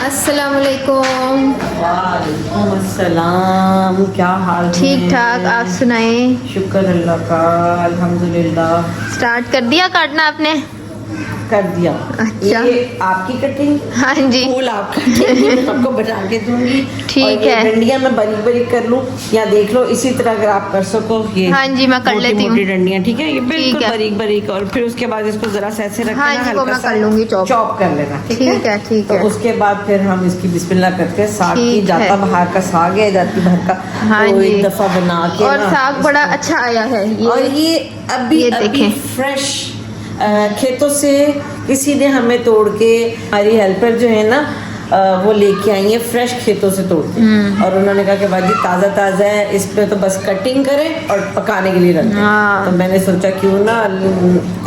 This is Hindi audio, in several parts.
अस्सलामुअलैकुम। वालेकुम अस्सलाम। क्या हाल है? ठीक ठाक, आप सुनाए? शुक्र अल्लाह का, अल्हम्दुलिल्लाह। स्टार्ट कर दिया काटना आपने? कर दिया। अच्छा। ये आपकी कटिंग, हाँ जी। फूल आप कटिंग मैं आपको बना के दूंगी। ठीक और ये है। डंडियां मैं बारीक बारीक कर लूं या देख लो इसी तरह अगर आप कर सको। ये हाँ जी, मैं कर लेती हूँ। मोटी डंडियां, ठीक है, ये बिल्कुल ठीक है। बारीक बारीक। और फिर उसके बाद इसको जरा सा ऐसे रखना, हाँ जी, वो हल्का मैं सा कर लूंगी चॉप। चॉप कर लेना, ठीक है ठीक तो है। उसके बाद फिर हम इसकी बिस्मिल्लाह करते हैं। साग की ठीक जाता है। बाहर का साग है, जाती बाहर का। हाँ तो जी। एक दफा बना के और ना साग बड़ा अच्छा आया है और ये अभी ये अभी देखें। फ्रेश खेतों से किसी ने हमें तोड़ के, हमारी हेल्पर जो है ना वो लेके आई है फ्रेश खेतों से तोड़ के। और उन्होंने कहा कि भाजी ताज़ा ताज़ा है, इस पे तो बस कटिंग करें और पकाने के लिए रख दें। हाँ। तो मैंने सोचा क्यों ना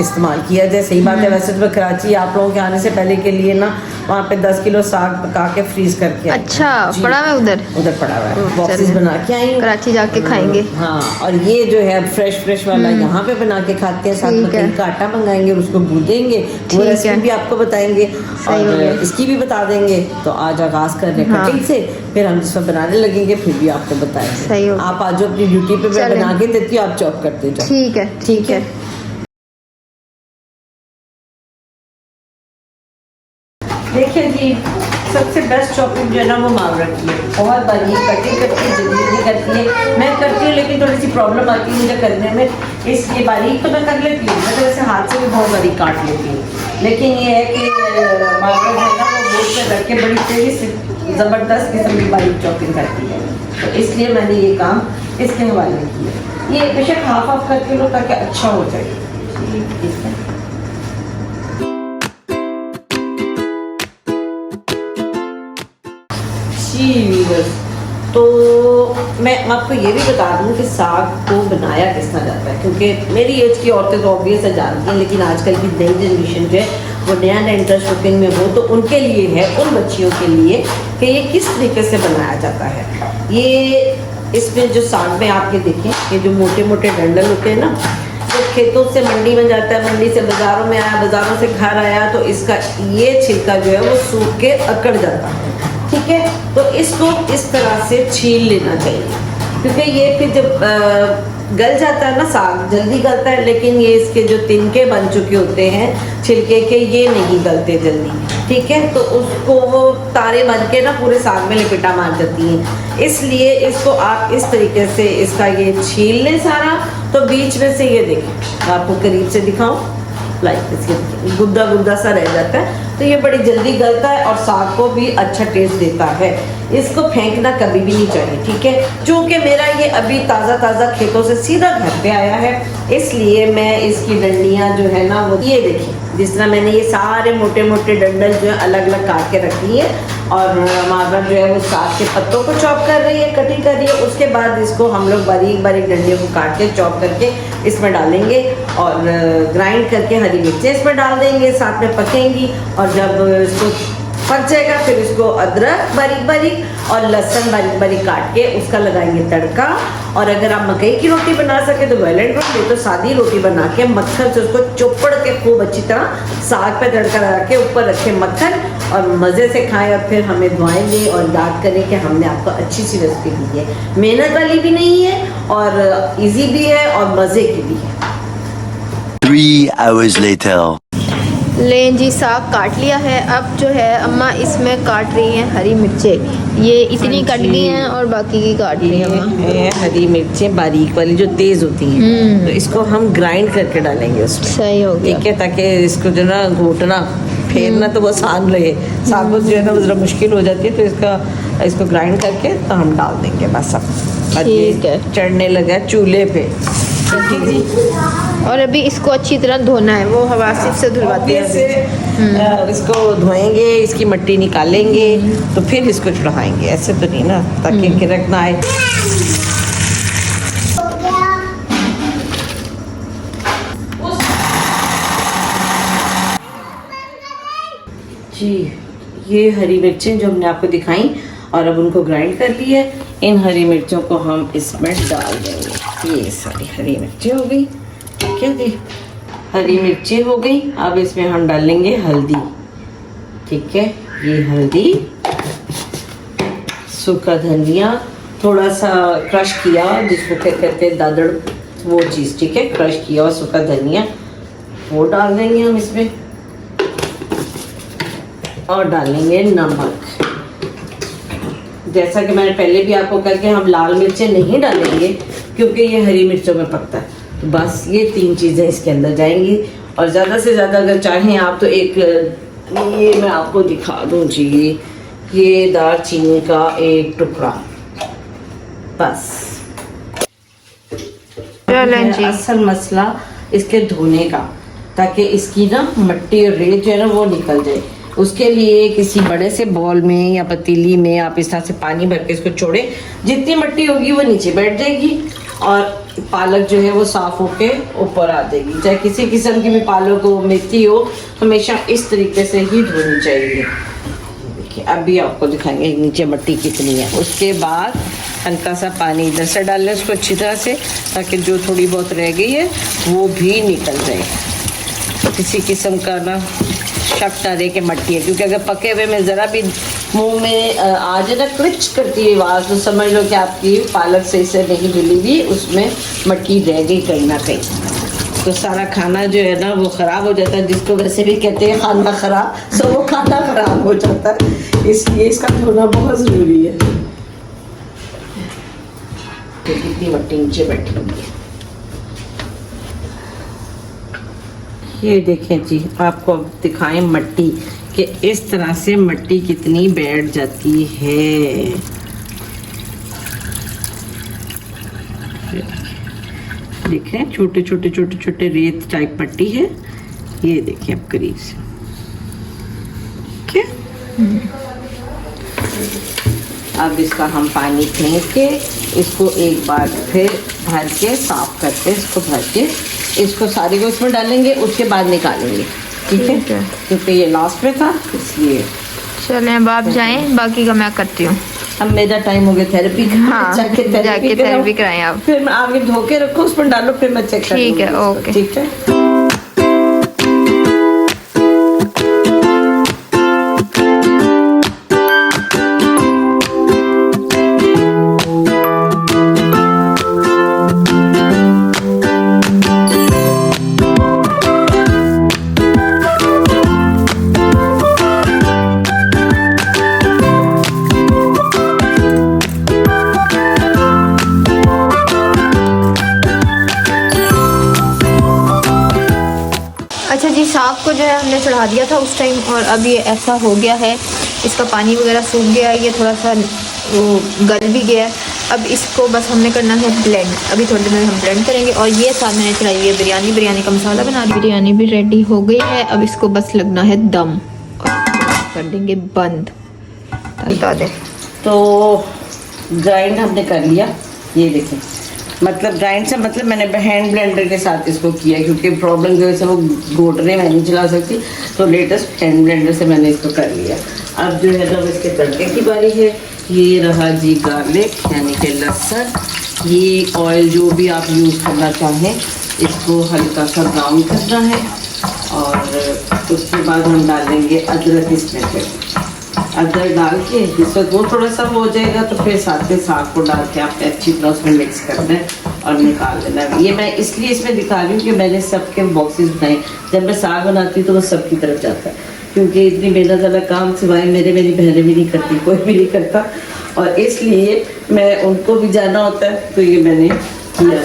इस्तेमाल किया जाए। सही बात है, वैसे तो मैं कराची आप लोगों के आने से पहले के लिए ना वहाँ पे 10 किलो साग पका के फ्रीज करके आई। अच्छा जी। पड़ा है उधर पड़ा हुआ है, बॉक्सेस चलिए। बना के आई हूँ। कराची जाके खाएंगे। हाँ, और ये जो है फ्रेश वाला यहाँ पे बना के खाते हैं। साथ में ठीक है। कहीं का आटा मंगाएंगे, उसको गूंदेंगे, वो ठीक रेसिपी है। भी आपको बताएंगे सही हो और गया। इसकी भी बता देंगे। तो आज आगाज कर रहे हैं हाँ। कटिंग से, फिर हम जिसमें बनाने लगेंगे फिर भी आपको बताएंगे। सही हो गया। आप आज अपनी ड्यूटी पे मैं चलें। बना के देती हूँ, आप चॉप करते जाओ। ठीक है। ठीक है। देखिए जी, सबसे बेस्ट चॉपिंग जो है ना वो मांग रखी है। बहुत बारीक कटिंग करती है, जल्दी करती है। मैं करती हूँ लेकिन थोड़ी सी प्रॉब्लम आती है मुझे करने में, इसलिए बारीक तो मैं कर लेती हूँ। मैं तो ऐसे हाथ से भी बहुत बारीक काट लेती हूँ, लेकिन ये है कि मावरा जो है ना वो बोर्ड पे रख के बड़ी तेजी से ज़बरदस्त किस्म की बारीक चॉपिंग करती है। तो इसलिए मैंने ये काम इसके हवाले किया। ये बेशक हाफ करके लो ताकि अच्छा हो जाए। ठीक है। तो मैं आपको ये भी बता दूं कि साग को बनाया किस तरह जाता है, क्योंकि मेरी एज की औरतें तो ऑब्वियस है जानती हैं, लेकिन आजकल की नई जनरेशन जो है वो नया इंटरेस्ट कुकिंग में हो, तो उनके लिए है, उन बच्चियों के लिए कि ये किस तरीके से बनाया जाता है। ये इसमें जो साग में आप ये देखें, ये जो मोटे मोटे डंडल होते हैं ना, तो खेतों से मंडी में जाता है, मंडी से बाज़ारों में आया, बाज़ारों से घर आया, तो इसका ये छिलका जो है वो सूख के अकड़ जाता है। ठीक है, तो इसको इस तरह से छील लेना चाहिए, क्योंकि ये फिर जब गल जाता है ना, साग जल्दी गलता है, लेकिन ये इसके जो तिनके बन चुके होते हैं छिलके के, ये नहीं गलते जल्दी। ठीक है, तो उसको वो तारे बन के ना पूरे साग में लपेटा मार जाती हैं। इसलिए इसको आप इस तरीके से इसका ये छील लें सारा। तो बीच में से ये देखें, आपको करीब से दिखाऊं, लाइक इसके गुद्दा गुद्दा सा रह जाता है, तो ये बड़ी जल्दी गलता है और साग को भी अच्छा टेस्ट देता है। इसको फेंकना कभी भी नहीं चाहिए, ठीक है। चूँकि मेरा ये अभी ताज़ा खेतों से सीधा घर पे आया है, इसलिए मैं इसकी डंडियाँ जो है ना वो ये देखिए, जिस तरह मैंने ये सारे मोटे मोटे डंडल जो है अलग अलग काट के रखी है। और मावरा जो है वो साग के पत्तों को चॉप कर रही है, कटिंग कर रही है। उसके बाद इसको हम लोग बारीक बारीक डंडियों को काट के चॉप करके इसमें डालेंगे और ग्राइंड करके हरी मिर्चें इसमें डाल देंगे, साथ में पकेंगी। और जब इसको पक जाएगा फिर इसको अदरक बारीक बारीक और लहसुन बारीक बारीक काट के उसका लगाएंगे तड़का। और अगर आप मकई की रोटी बना सके तो वेल एंड गुड, नहीं तो सादी रोटी बना के मक्खन से उसको चोपड़ के खूब अच्छी तरह साग पे तड़का लगा के ऊपर रखे मक्खन और मज़े से खाएं। और फिर हमें दुआएं दें और याद करें कि हमने आपको अच्छी सी रेसिपी दी है, मेहनत वाली भी नहीं है और ईजी भी है और मज़े की भी है। 3 hours later. लें जी, साग काट लिया है। अब जो है अम्मा इसमें काट रही हैं हरी मिर्चें। ये इतनी कट गई हैं और बाकी की काट रही हैं अम्मा। ये हरी मिर्चें बारीक वाली जो तेज होती हैं, तो इसको हम ग्राइंड करके डालेंगे उसमें। सही हो गया। ठीक है, ताकि इसको जो ना घोटना फेरना तो वो आसान रहे। साबुत जो है ना वो ज़रा मुश्किल हो जाती है, तो इसको ग्राइंड करके तो हम डाल देंगे बस। अब ठीक है। चढ़ने लगा चूल्हे पे। और अभी इसको अच्छी तरह धोना है, वो हवासिब से धुलवाते हैं। इसको धोएंगे, इसकी मट्टी निकालेंगे, तो फिर इसको चढ़ाएंगे। ऐसे तो नहीं ना, ताकि गिरक ना आए। जी, ये हरी मिर्चें जो हमने आपको दिखाई और अब उनको ग्राइंड कर लिया है। इन हरी मिर्चों को हम इसमें डाल देंगे। ये सारी हरी मिर्चें हो गई, ठीक है जी, हरी मिर्चें हो गई। अब इसमें हम डालेंगे हल्दी, ठीक है, ये हल्दी सूखा धनिया, थोड़ा सा क्रश किया जिसको क्या कहते हैं दादड़, वो चीज़, ठीक है, क्रश किया हुआ सूखा धनिया वो डाल देंगे हम इसमें, और डालेंगे नमक। जैसा कि मैंने पहले भी आपको कहा कि हम लाल मिर्चें नहीं डालेंगे क्योंकि ये हरी मिर्चों में पकता है, तो बस ये 3 चीज़ें इसके अंदर जाएंगी। और ज़्यादा से ज़्यादा अगर चाहें आप तो एक, ये मैं आपको दिखा दूँ जी, ये दालचीनी का एक टुकड़ा, बस। जी असल मसला इसके धोने का, ताकि इसकी ना मट्टी और रेत जो है ना वो निकल जाए। उसके लिए किसी बड़े से बॉल में या पतीली में आप इस तरह से पानी भर के इसको छोड़े, जितनी मट्टी होगी वो नीचे बैठ जाएगी और पालक जो है वो साफ होके ऊपर आ जाएगी। चाहे किसी किस्म की भी पालक हो, मेथी हो, हमेशा इस तरीके से ही धोनी चाहिए। देखिए अब भी आपको दिखाएंगे नीचे मट्टी कितनी है। उसके बाद हल्का सा पानी इधर से डाल लें उसको अच्छी तरह से, ताकि जो थोड़ी बहुत रह गई है वो भी निकल जाए। किसी किस्म का ना शक ना रहे कि मट्टी है, क्योंकि अगर पके हुए में ज़रा भी मुंह में आ जाए ना क्लिच करती है आवाज़, तो समझ लो कि आपकी पालक सही से नहीं मिली हुई, उसमें मट्टी रह गई कहीं ना कहीं, तो सारा खाना जो है ना वो ख़राब हो जाता है। जिसको वैसे भी कहते हैं खाना ख़राब, सो वो खाना ख़राब हो जाता है, इसलिए इसका धोना बहुत ज़रूरी है। तो कितनी मट्टी नीचे बैठी हुई है, ये देखें जी, आपको अब दिखाएं मट्टी कि इस तरह से मट्टी कितनी बैठ जाती है। देखें छोटे छोटे छोटे छोटे रेत टाइप मट्टी है, ये देखिए अब करीब से, ठीक है। अब इसका हम पानी फेंक के इसको एक बार फिर भर के साफ करके इसको भर के इसको सारी को इसमें डालेंगे, उसके बाद निकालेंगे, ठीक है, क्योंकि ये लास्ट में था इसलिए। चलें अब आप जाएं, बाकी का मैं करती हूँ। अब मेरा टाइम हो गया थेरेपी का, हाँ, जाके थेरेपी कराएं आप। फिर मैं आगे धो के रखो, उसमें डालो, फिर मैं चेक कर ठीक है, ओके, ठीक है। अच्छा जी, साग को जो है हमने चढ़ा दिया था उस टाइम, और अब ये ऐसा हो गया है, इसका पानी वगैरह सूख गया है, ये थोड़ा सा वो गल भी गया है। अब इसको बस हमने करना है ब्लेंड, अभी थोड़ी देर में हम ब्लेंड करेंगे। और ये साथ मैंने चढ़ाई है बिरयानी का मसाला बना रही, बिरयानी भी रेडी हो गई है। अब इसको बस लगना है दम और कर देंगे बंद। बता दें तो ग्राइंड हमने कर लिया, ये देखें, मतलब ग्राइंड से मतलब मैंने हैंड ब्लेंडर के साथ इसको किया, क्योंकि प्रॉब्लम की वजह से वो घोटने में नहीं चला सकती, तो लेटेस्ट हैंड ब्लेंडर से मैंने इसको कर लिया। अब जो है ना इसके तड़के की बारी है। ये रहा जी गार्लिक यानी कि लहसुन, ये ऑयल जो भी आप यूज़ करना चाहें, इसको हल्का सा ब्राउन करना है, और उसके बाद हम डालेंगे अदरक इसमें। फिर अदरक डाल के जिस वक्त वो थोड़ा सा हो जाएगा तो फिर साथ में साग को डाल के आपने अच्छी तरह उसमें मिक्स करना है और निकाल देना है। ये मैं इसलिए इसमें दिखा रही हूँ कि मैंने सबके बॉक्सेस बनाए, जब मैं साग बनाती हूँ तो वो सबकी तरफ जाता है, क्योंकि इतनी मेहनत वाला काम सिवाय मेरी बहनें भी नहीं करती, कोई भी नहीं करता, और इसलिए मैं उनको भी जाना होता है, तो ये मैंने किया।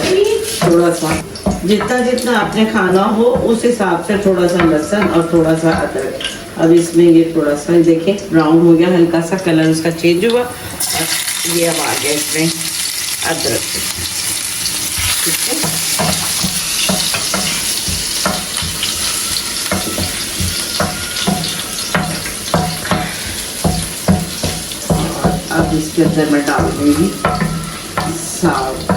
थोड़ा सा जितना आपने खाना हो उस हिसाब से थोड़ा सा लहसुन और थोड़ा सा अदरक। अब इसमें ये थोड़ा सा देखें ब्राउन हो गया, हल्का सा कलर उसका चेंज हुआ, और ये अब आ गया इसमें अदरक, ठीक है। अब इसके अंदर मैं डाल दूँगी साग,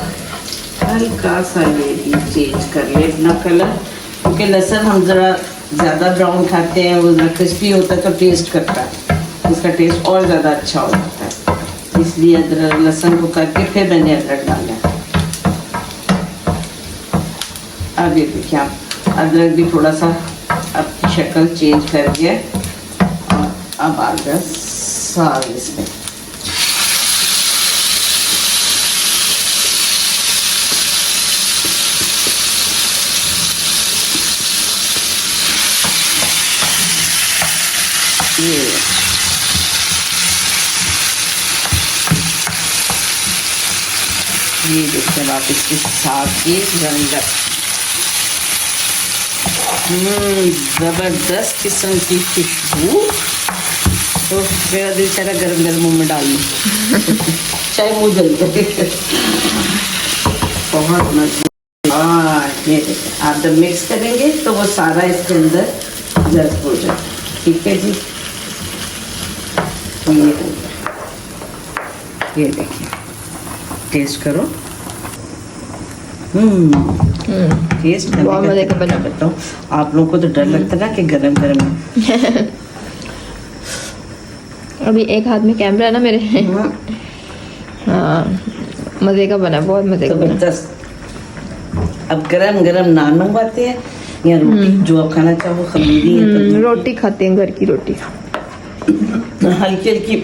हल्का सा ये भी चेंज कर ले अपना कलर, क्योंकि लहसुन हम ज़रा ज़्यादा ब्राउन खाते हैं, वो ज़रा क्रिस्पी होता है तो टेस्ट करता है, इसका टेस्ट और ज़्यादा अच्छा हो जाता है, इसलिए अदरक लहसुन को करके फिर मैंने अदरक डाला। अब ये देखिए आप अदरक भी थोड़ा सा अपनी शक्ल चेंज कर दिया, और अब आ गया साग इसमें, ये देखते हैं आप इसके साग की रंगत। जबरदस्त किस्म की खुशबू। तो मेरा दिल चाह रहा गरम गरम मुंह में डाल लूं चाहे मुंह जल जाए। बहुत मजा। हाँ ये देखें, आप जब मिक्स करेंगे तो वो सारा इसके अंदर जज्ब हो जाए। ठीक है जी, ये हो गया। ये देखिए, टेस्ट करो। टेस्ट बहुत मजे का बना। बताऊँ आप लोगों को तो डर लगता ना कि गरम गरम है। अभी एक हाथ में कैमरा है ना मेरे। हाँ मजे का बना, बहुत मजे का बना। जबरदस्त। अब गरम गरम नान मंगवाते हैं या रोटी, जो आप खाना चाहो। खमीरी है रोटी खाते हैं, घर की रोटी। हल्की हल्की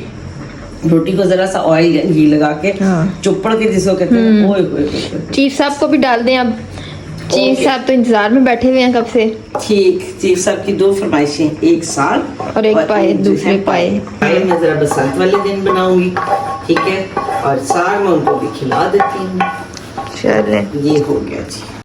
रोटी को जरा सा ऑयल या घी लगा के हाँ। चुप्पड़ के जिसको कहते हैं। ओए होए होए। चीफ साहब को भी डाल दें अब। Chief okay. साहब तो इंतजार में बैठे हुए हैं कब से। ठीक, चीफ साहब की 2 फरमाइशें, एक साग और एक पाए, जो दूसरे है पाए। पाए मैं जरा बसंत वाले दिन बनाऊंगी। ठीक है, और साग मैं उनको भी खिला देती हूँ। चले ये हो गया जी।